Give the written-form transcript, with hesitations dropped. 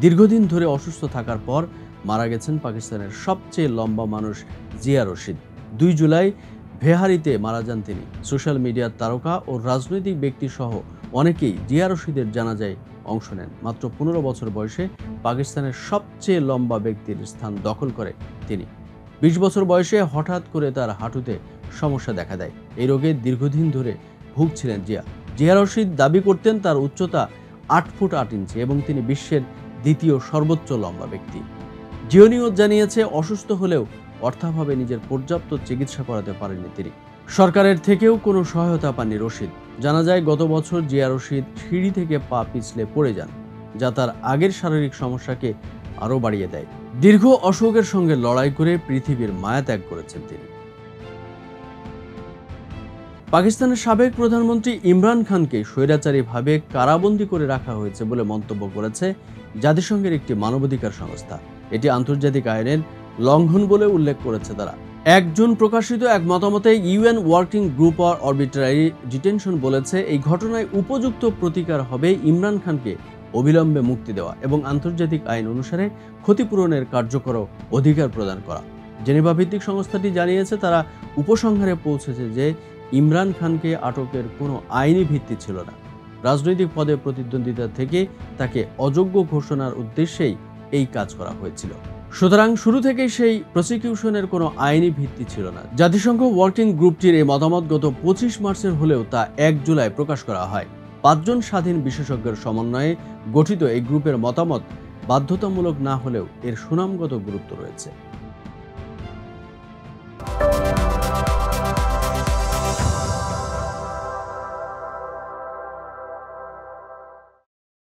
দীর্ঘদিন ধরে অসুস্থ থাকার পর মারা গেছেন পাকিস্তানের সবচেয়ে লম্বা মানুষ জিয়া রশিদ। 2 জুলাই ভেহারিতে মারা যান তিনি। সোশ্যাল মিডিয়ার তারকা ও রাজনৈতিক ব্যক্তি সহ অনেকেই জিয়া রশিদের জানাজায় অংশ নেন। মাত্র 15 বছর বয়সে পাকিস্তানের সবচেয়ে লম্বা ব্যক্তির স্থান দখল করে তিনি। 20 বছর বয়সে হঠাৎ করে তার হাঁটুতে সমস্যা দেখা দেয়। এই রোগে দীর্ঘদিন ধরে ভুগছিলেন জিয়া। জিয়া রশিদ দাবি করতেন তার উচ্চতা 8 ফুট 8 ইঞ্চি এবং তিনি বিশ্বের দ্বিতীয় সর্বোচ্চ লম্বা ব্যক্তি। জিও নিউজ জানিয়েছে, অসুস্থ হলেও অর্থাভাবে নিজের পর্যাপ্ত চিকিৎসা করাতে পারেননি তিনি। সরকারের থেকেও কোনো সহায়তা পাননি রশিদ। জানা যায়, গত বছর জিয়া রশিদ সিঁড়ি থেকে পা পিছলে পড়ে যান, যা তার আগের শারীরিক সমস্যাকে আরও বাড়িয়ে দেয়। দীর্ঘ অসুখের সঙ্গে লড়াই করে পৃথিবীর মায়া ত্যাগ করেছেন তিনি। পাকিস্তানের সাবেক প্রধানমন্ত্রী ইমরান খানকে স্বৈরাচারীভাবে কারাবন্দী করে রাখা হয়েছে বলে মন্তব্য করেছে জাতিসংঘের একটি মানবাধিকার সংস্থা। এটি আন্তর্জাতিক আইনের লঙ্ঘন বলে উল্লেখ করেছে তারা। 1 জুন প্রকাশিত এক মতামতে UN working group on arbitrary detention বলেছে, এই ঘটনায় উপযুক্ত প্রতিকার হবে ইমরান খানকে অবিলম্বে মুক্তি দেওয়া এবং আন্তর্জাতিক আইন অনুসারে ক্ষতিপূরণের কার্যকর অধিকার প্রদান করা। জেনেভা ভিত্তিক সংস্থাটি জানিয়েছে, তারা উপসংহারে পৌঁছেছে যে ইমরান খানকে আটকের কোনো আইনি ভিত্তি ছিল না। রাজনৈতিক পদে প্রতিদ্বন্দ্বিতা থেকে তাকে অযোগ্য ঘোষণার উদ্দেশ্যেই এই কাজ করা হয়েছিল। সুতরাং শুরু থেকেই সেই প্রসিকিউশনের কোনো আইনি ভিত্তি ছিল না। জাতিসংঘ ওয়ার্কিং গ্রুপটির এই মতামত গত 25 মার্চের হলেও তা 1 জুলাই প্রকাশ করা হয়। 5 জন স্বাধীন বিশেষজ্ঞের সমন্বয়ে গঠিত এই গ্রুপের মতামত বাধ্যতামূলক না হলেও এর সুনামগত গুরুত্ব রয়েছে।